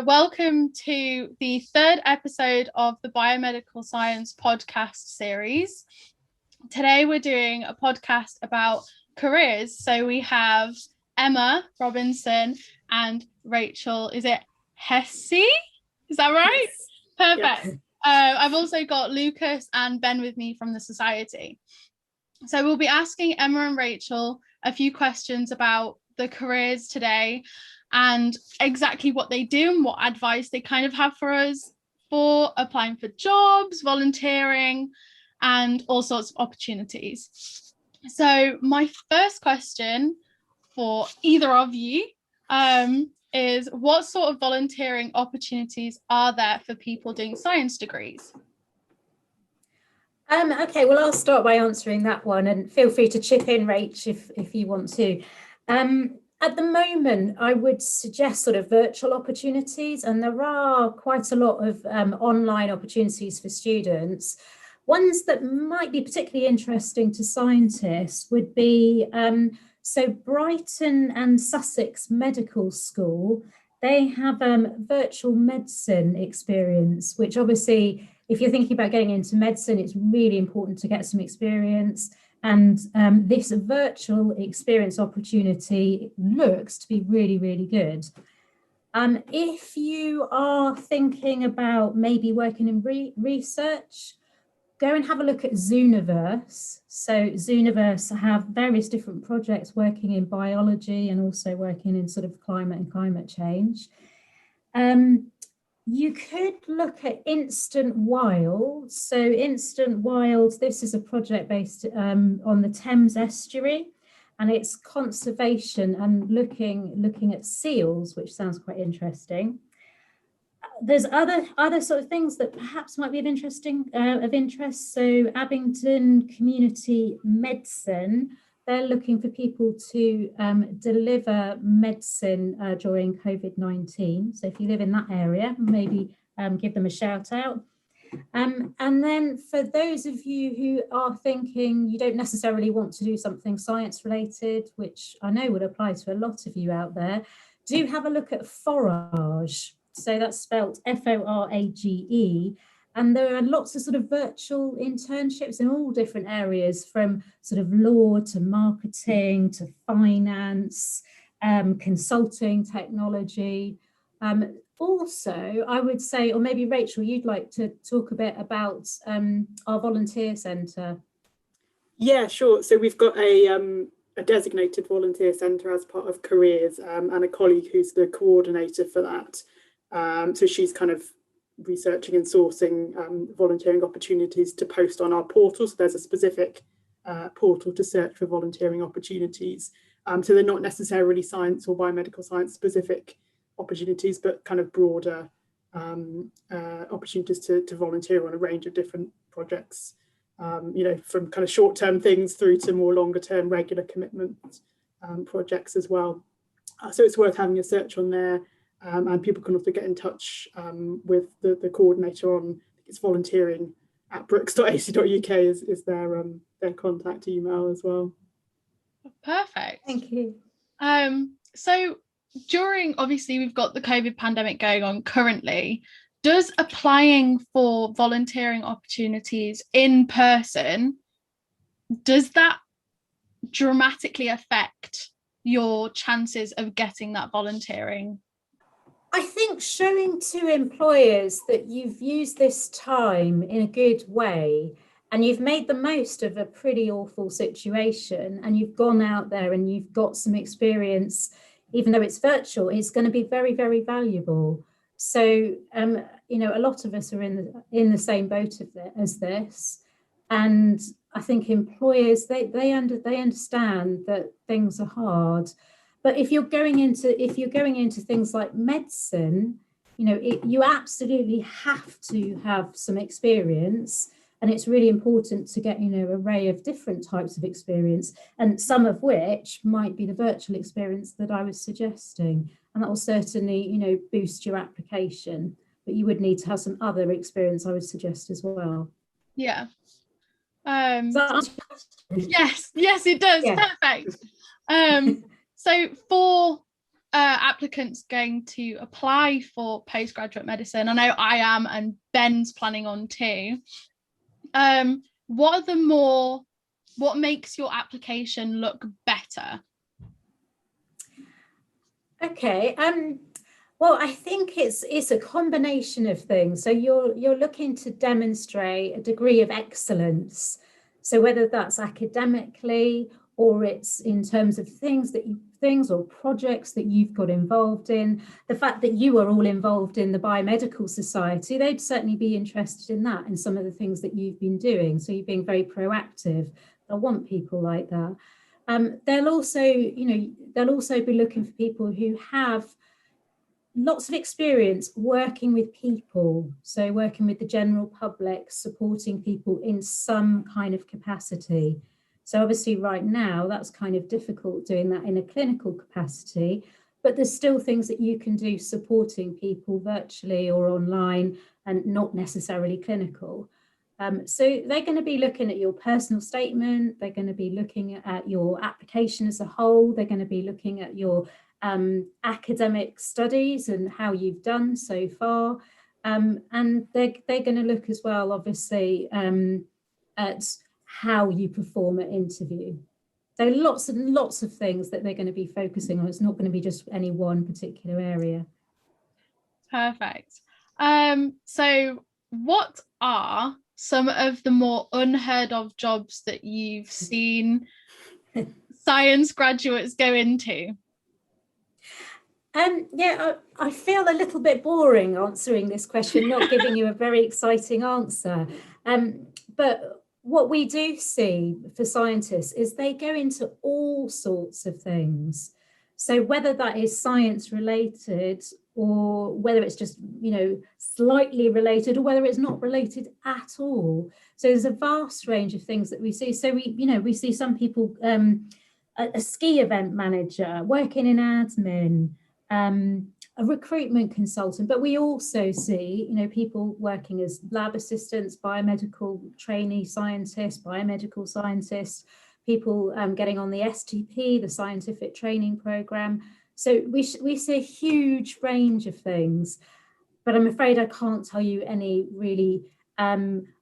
Welcome to the third episode of the Biomedical Science podcast series. Today we're doing a podcast about careers. So we have Emma Robinson and Rachel, is it Hesse? Is that right? Yes. Perfect. Yes. I've also got Lucas and Ben with me from the Society. So we'll be asking Emma and Rachel a few questions about the careers today and exactly what they do and what advice they kind of have for us for applying for jobs, volunteering, and all sorts of opportunities. So my first question for either of you is, what sort of volunteering opportunities are there for people doing science degrees? Okay, well, I'll start by answering that one, and feel free to chip in, Rach, if you want to. At the moment, I would suggest sort of virtual opportunities, and there are quite a lot of online opportunities for students. Ones that might be particularly interesting to scientists would be, so Brighton and Sussex Medical School, they have virtual medicine experience, which obviously, if you're thinking about getting into medicine, it's really important to get some experience. And this virtual experience opportunity looks to be really, really good. If you are thinking about maybe working in research, go and have a look at Zooniverse. So Zooniverse have various different projects working in biology and also working in sort of climate and climate change. You could look at Instant Wild. So Instant Wild, this is a project based on the Thames estuary, and it's conservation and looking at seals, which sounds quite interesting. There's other sort of things that perhaps might be of interest. So Abingdon Community Medicine, they're looking for people to deliver medicine during COVID-19. So if you live in that area, maybe give them a shout out. And then for those of you who are thinking you don't necessarily want to do something science related, which I know would apply to a lot of you out there, do have a look at Forage. So that's spelled Forage. And there are lots of sort of virtual internships in all different areas, from sort of law to marketing to finance, consulting, technology. Also, I would say, or maybe Rachel, you'd like to talk a bit about our volunteer centre. Yeah, sure. So we've got a designated volunteer centre as part of careers, and a colleague who's the coordinator for that. So she's kind of researching and sourcing volunteering opportunities to post on our portal. So there's a specific portal to search for volunteering opportunities. So they're not necessarily science or biomedical science specific opportunities, but kind of broader opportunities to volunteer on a range of different projects, from kind of short-term things through to more longer-term regular commitment projects as well. So it's worth having a search on there. And people can also get in touch with the coordinator on, it's volunteering at brookes.ac.uk is their contact email as well. Perfect. Thank you. So during, obviously, we've got the COVID pandemic going on currently. Does applying for volunteering opportunities in person, does that dramatically affect your chances of getting that volunteering? I think showing to employers that you've used this time in a good way and you've made the most of a pretty awful situation and you've gone out there and you've got some experience, even though it's virtual, it's going to be very, very valuable. So, a lot of us are in the same boat as this. And I think employers, they understand that things are hard. But if you're going into things like medicine, you absolutely have to have some experience, and it's really important to get an array of different types of experience, and some of which might be the virtual experience that I was suggesting, and that will certainly boost your application. But you would need to have some other experience, I would suggest, as well. Yeah. Yes, it does. Yeah. Perfect. So for applicants going to apply for postgraduate medicine? I know I am, and Ben's planning on too. What makes your application look better? Okay. Well, I think it's a combination of things. So you're looking to demonstrate a degree of excellence. So whether that's academically or it's in terms of things or projects that you've got involved in, the fact that you are all involved in the Biomedical Society, they'd certainly be interested in that and some of the things that you've been doing. So you're being very proactive. I want people like that. They'll also be looking for people who have lots of experience working with people, so working with the general public, supporting people in some kind of capacity. So obviously right now that's kind of difficult doing that in a clinical capacity, but there's still things that you can do supporting people virtually or online and not necessarily clinical. So they're going to be looking at your personal statement, they're going to be looking at your application as a whole, they're going to be looking at your academic studies and how you've done so far, and they're going to look as well, obviously, at how you perform at interview. So lots and lots of things that they're going to be focusing on. It's not going to be just any one particular area. Perfect. So what are some of the more unheard of jobs that you've seen science graduates go into? I feel a little bit boring answering this question, not giving you a very exciting answer. But what we do see for scientists is they go into all sorts of things. So whether that is science related or whether it's just, slightly related or whether it's not related at all. So there's a vast range of things that we see. So we see some people, a ski event manager working in admin, a recruitment consultant, but we also see, people working as lab assistants, biomedical trainee scientists, biomedical scientists, people getting on the STP, the scientific training program. So we see a huge range of things, but I'm afraid I can't tell you any really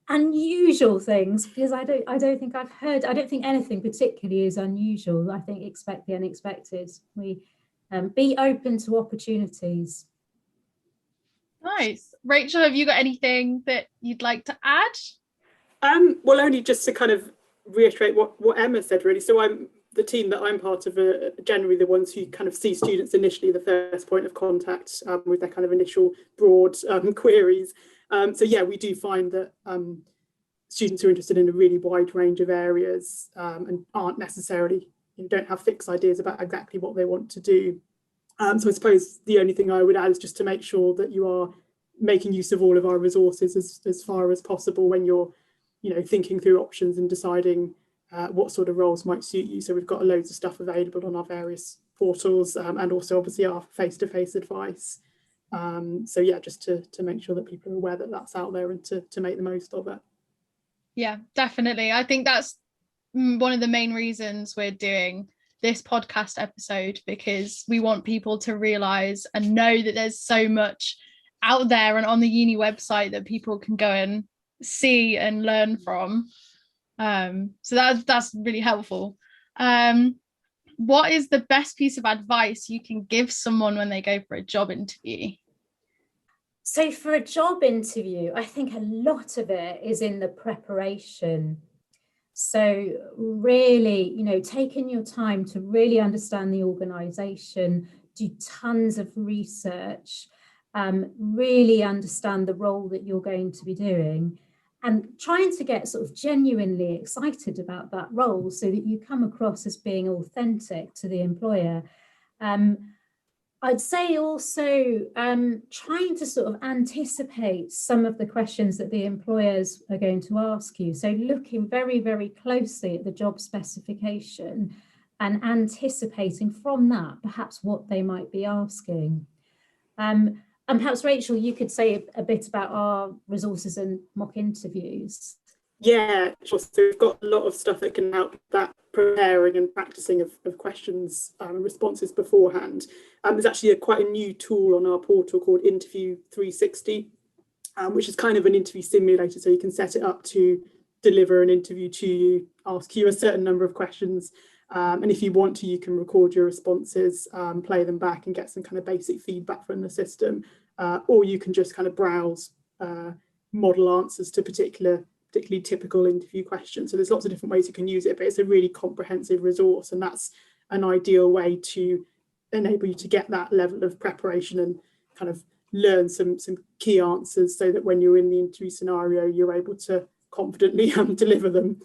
unusual things, because I don't think anything particularly is unusual. I think expect the unexpected. We be open to opportunities. Nice. Rachel, have you got anything that you'd like to add? Well, only just to kind of reiterate what Emma said, really. So the team that I'm part of are generally the ones who kind of see students initially, the first point of contact with their kind of initial broad queries. So yeah, we do find that students are interested in a really wide range of areas and aren't necessarily, don't have fixed ideas about exactly what they want to do. So I suppose the only thing I would add is just to make sure that you are making use of all of our resources as far as possible when you're, thinking through options and deciding what sort of roles might suit you. So we've got loads of stuff available on our various portals and also obviously our face-to-face advice. So yeah, just to make sure that people are aware that that's out there and to make the most of it. Yeah, definitely. I think that's one of the main reasons we're doing this podcast episode, because we want people to realise and know that there's so much out there and on the uni website that people can go and see and learn from. So that's really helpful. What is the best piece of advice you can give someone when they go for a job interview? So for a job interview, I think a lot of it is in the preparation. So really, taking your time to really understand the organisation, do tons of research, really understand the role that you're going to be doing, and trying to get sort of genuinely excited about that role so that you come across as being authentic to the employer. I'd say also trying to sort of anticipate some of the questions that the employers are going to ask you. So looking very, very closely at the job specification and anticipating from that perhaps what they might be asking. And perhaps, Rachel, you could say a bit about our resources and mock interviews. Yeah, sure. So we've got a lot of stuff that can help that preparing and practicing of questions and responses beforehand. There's actually quite a new tool on our portal called Interview 360, which is kind of an interview simulator. So you can set it up to deliver an interview to you, ask you a certain number of questions. And if you want to, you can record your responses, play them back and get some kind of basic feedback from the system. Or you can just kind of browse model answers to particularly typical interview questions. So there's lots of different ways you can use it, but it's a really comprehensive resource, and that's an ideal way to enable you to get that level of preparation and kind of learn some key answers, so that when you're in the interview scenario, you're able to confidently deliver them.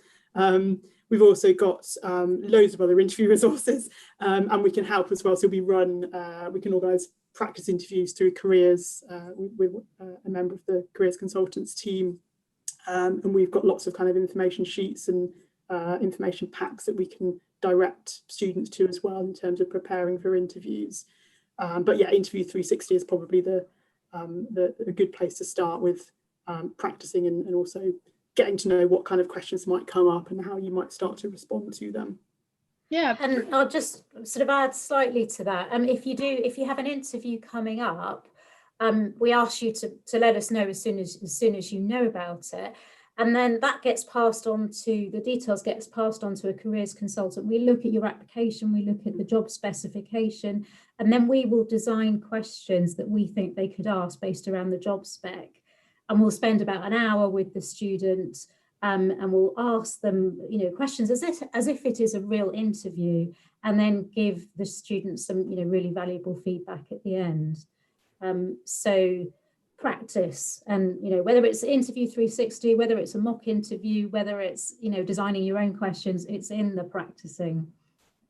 We've also got loads of other interview resources, and we can help as well. So we can organise practice interviews through Careers with a member of the Careers Consultants team. And we've got lots of kind of information sheets and information packs that we can direct students to as well in terms of preparing for interviews. But yeah, Interview 360 is probably a good place to start with practicing and also getting to know what kind of questions might come up and how you might start to respond to them. Yeah, and I'll just sort of add slightly to that. If you have an interview coming up, we ask you to let us know as soon as you know about it, and then that gets passed on to the details gets passed on to a careers consultant. We look at your application, we look at the job specification, and then we will design questions that we think they could ask based around the job spec, and we'll spend about an hour with the student. And we'll ask them, questions as if it is a real interview, and then give the students some, really valuable feedback at the end. So practice, and whether it's Interview 360, whether it's a mock interview, whether it's designing your own questions, it's in the practicing.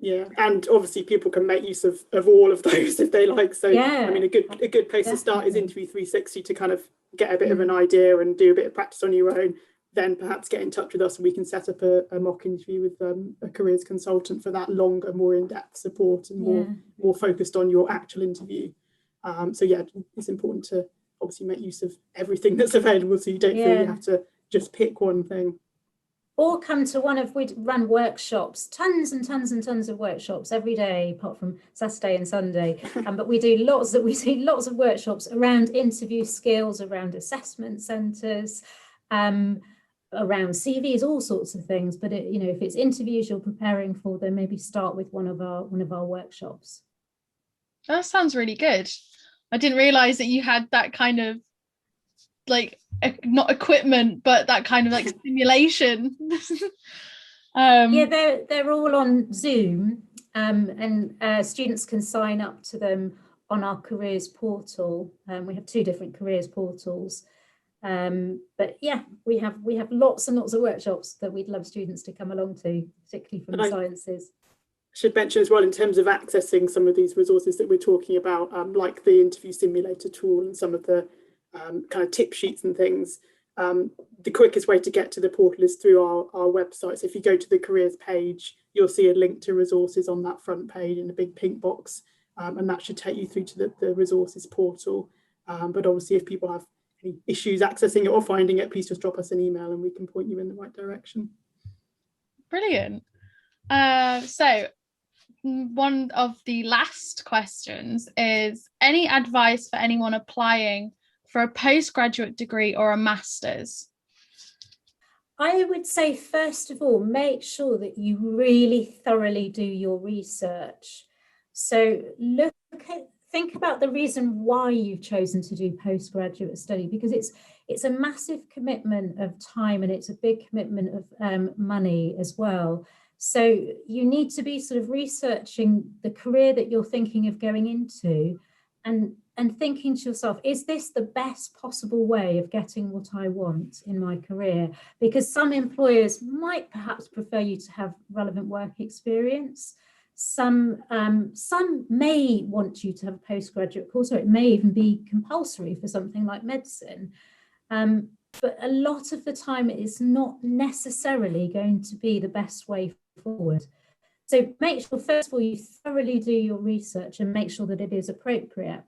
Yeah, and obviously people can make use of all of those if they like. So yeah, I mean, a good place to start is Interview 360 to kind of get a bit of an idea and do a bit of practice on your own. Then perhaps get in touch with us and we can set up a mock interview with a careers consultant for that longer, more in-depth support and more focused on your actual interview. So yeah, it's important to obviously make use of everything that's available, so you don't feel you have to just pick one thing. Or come to we run workshops, tons and tons and tons of workshops every day, apart from Saturday and Sunday. But we do lots of workshops around interview skills, around assessment centres, around CVs, all sorts of things. But if it's interviews you're preparing for, then maybe start with one of our workshops. That sounds really good. I didn't realise that you had that kind of not equipment, but that kind of simulation. Yeah, they're all on Zoom, and students can sign up to them on our careers portal. We have 2 different careers portals. But yeah, we have lots and lots of workshops that we'd love students to come along to, particularly from the sciences. Should mention as well, in terms of accessing some of these resources that we're talking about, like the interview simulator tool and some of the kind of tip sheets and things, the quickest way to get to the portal is through our website. So if you go to the careers page, you'll see a link to resources on that front page in a big pink box, and that should take you through to the resources portal. But obviously if people have any issues accessing it or finding it, please just drop us an email and we can point you in the right direction. Brilliant. So one of the last questions is, any advice for anyone applying for a postgraduate degree or a master's? I would say, first of all, make sure that you really thoroughly do your research. So think about the reason why you've chosen to do postgraduate study, because it's a massive commitment of time and it's a big commitment of money as well. So you need to be sort of researching the career that you're thinking of going into, and thinking to yourself, is this the best possible way of getting what I want in my career? Because some employers might perhaps prefer you to have relevant work experience. Some may want you to have a postgraduate course, or it may even be compulsory for something like medicine. But a lot of the time it is not necessarily going to be the best way forward. So make sure, first of all, you thoroughly do your research and make sure that it is appropriate.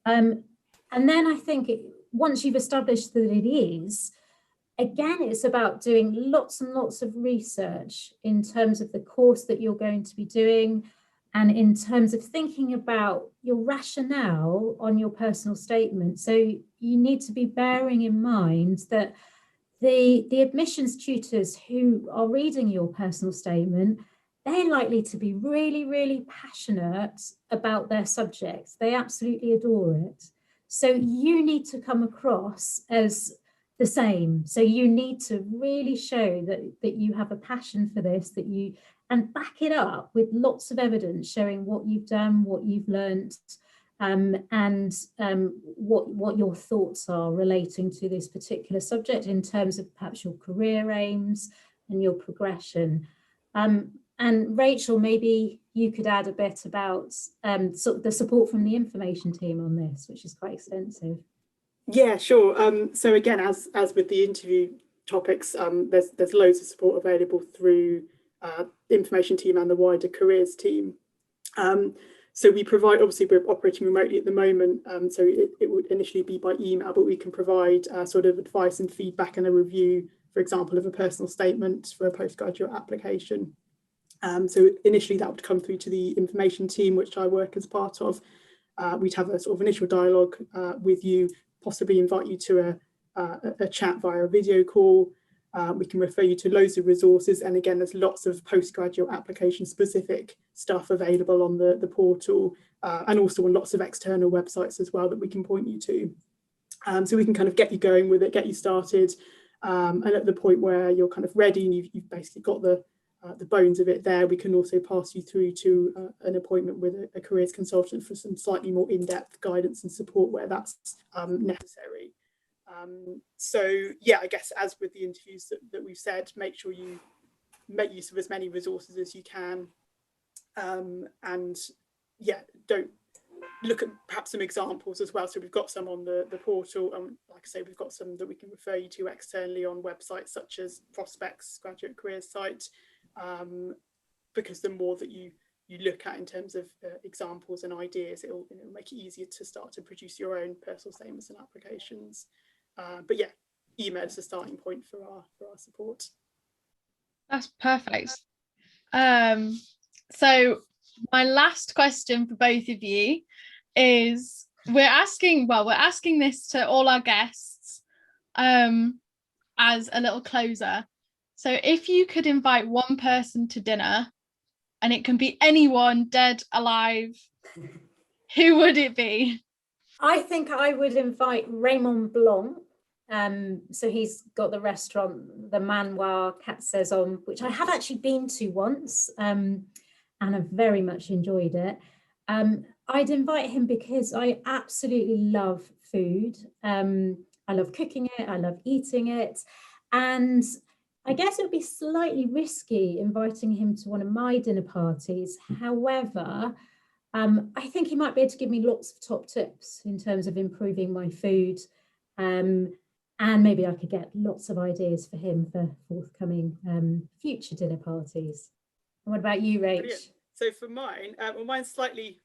And then I think once you've established that it is, again, it's about doing lots and lots of research in terms of the course that you're going to be doing, and in terms of thinking about your rationale on your personal statement. So you need to be bearing in mind that the admissions tutors who are reading your personal statement, they're likely to be really, really passionate about their subjects. They absolutely adore it. So you need to come across as the same. So you need to really show that you have a passion for this, and back it up with lots of evidence showing what you've done, what you've learned, and what your thoughts are relating to this particular subject in terms of perhaps your career aims and your progression. And Rachel, maybe you could add a bit about the support from the information team on this, which is quite extensive. Yeah, sure. So again, as with the interview topics, there's loads of support available through information team and the wider careers team. So we provide, obviously we're operating remotely at the moment, so it would initially be by email, but we can provide sort of advice and feedback and a review, for example, of a personal statement for a postgraduate application. So initially that would come through to the information team, which I work as part of. We'd have a sort of initial dialogue with you, possibly invite you to a chat via a video call. We can refer you to loads of resources, and again, there's lots of postgraduate application specific stuff available on the portal, and also on lots of external websites as well that we can point you to. So we can kind of get you going with it, get you started, and at the point where you're kind of ready and you've basically got the bones of it there, we can also pass you through to an appointment with a careers consultant for some slightly more in-depth guidance and support where that's necessary. So yeah, I guess as with the interviews that we've said, make sure you make use of as many resources as you can, and yeah, don't look at perhaps some examples as well. So we've got some on the portal, and like I say, we've got some that we can refer you to externally on websites such as Prospects graduate careers site, because the more that you look at in terms of examples and ideas, it'll make it easier to start to produce your own personal statements and applications. But yeah, email is a starting point for our support. That's perfect. So my last question for both of you is, we're asking this to all our guests as a little closer. So if you could invite one person to dinner, and it can be anyone, dead, alive, who would it be? I think I would invite Raymond Blanc. So he's got the restaurant, the Manoir Cat Saison, which I have actually been to once, and I've very much enjoyed it. I'd invite him because I absolutely love food. I love cooking it, I love eating it, and I guess it would be slightly risky inviting him to one of my dinner parties. However, I think he might be able to give me lots of top tips in terms of improving my food. And maybe I could get lots of ideas for him for forthcoming future dinner parties. And what about you, Rach? Brilliant. So for mine, well, mine's slightly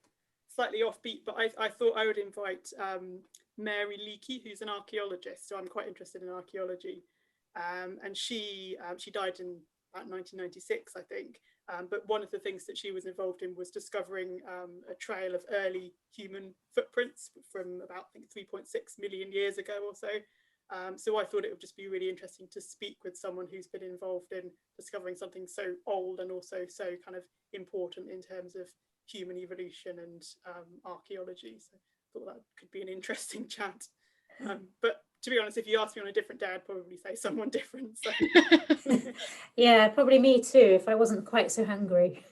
offbeat, but I thought I would invite Mary Leakey, who's an archaeologist. So I'm quite interested in archaeology, and she died in about 1996, I think. But one of the things that she was involved in was discovering a trail of early human footprints from about, I think, 3.6 million years ago or so. So I thought it would just be really interesting to speak with someone who's been involved in discovering something so old and also so kind of important in terms of human evolution and archaeology. So I thought that could be an interesting chat. But to be honest, if you asked me on a different day, I'd probably say someone different. So. Yeah, probably me too, if I wasn't quite so hungry.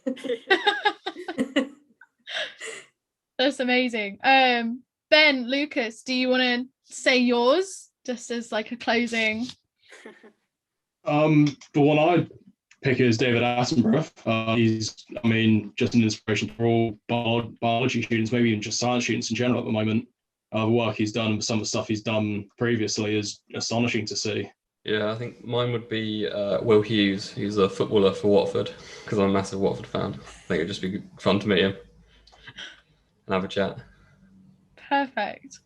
That's amazing. Ben, Lucas, do you want to say yours just as like a closing? The one I'd pick is David Attenborough. He's, I mean, just an inspiration for all biology students, maybe even just science students in general at the moment. The work he's done, some of the stuff he's done previously is astonishing to see. Yeah, I think mine would be Will Hughes. He's a footballer for Watford, because I'm a massive Watford fan. I think it'd just be fun to meet him and have a chat. Perfect.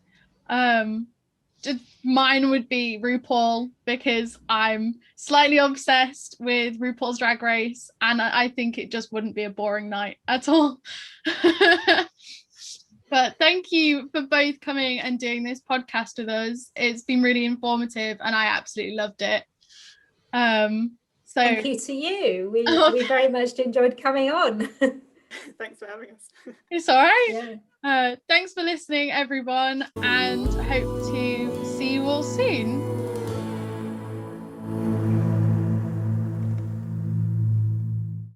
mine would be RuPaul, because I'm slightly obsessed with RuPaul's Drag Race, and I think it just wouldn't be a boring night at all. But thank you for both coming and doing this podcast with us. It's been really informative and I absolutely loved it. So thank you to you. We very much enjoyed coming on. Thanks for having us. It's all right. Yeah. Thanks for listening, everyone, and hope to see you all soon.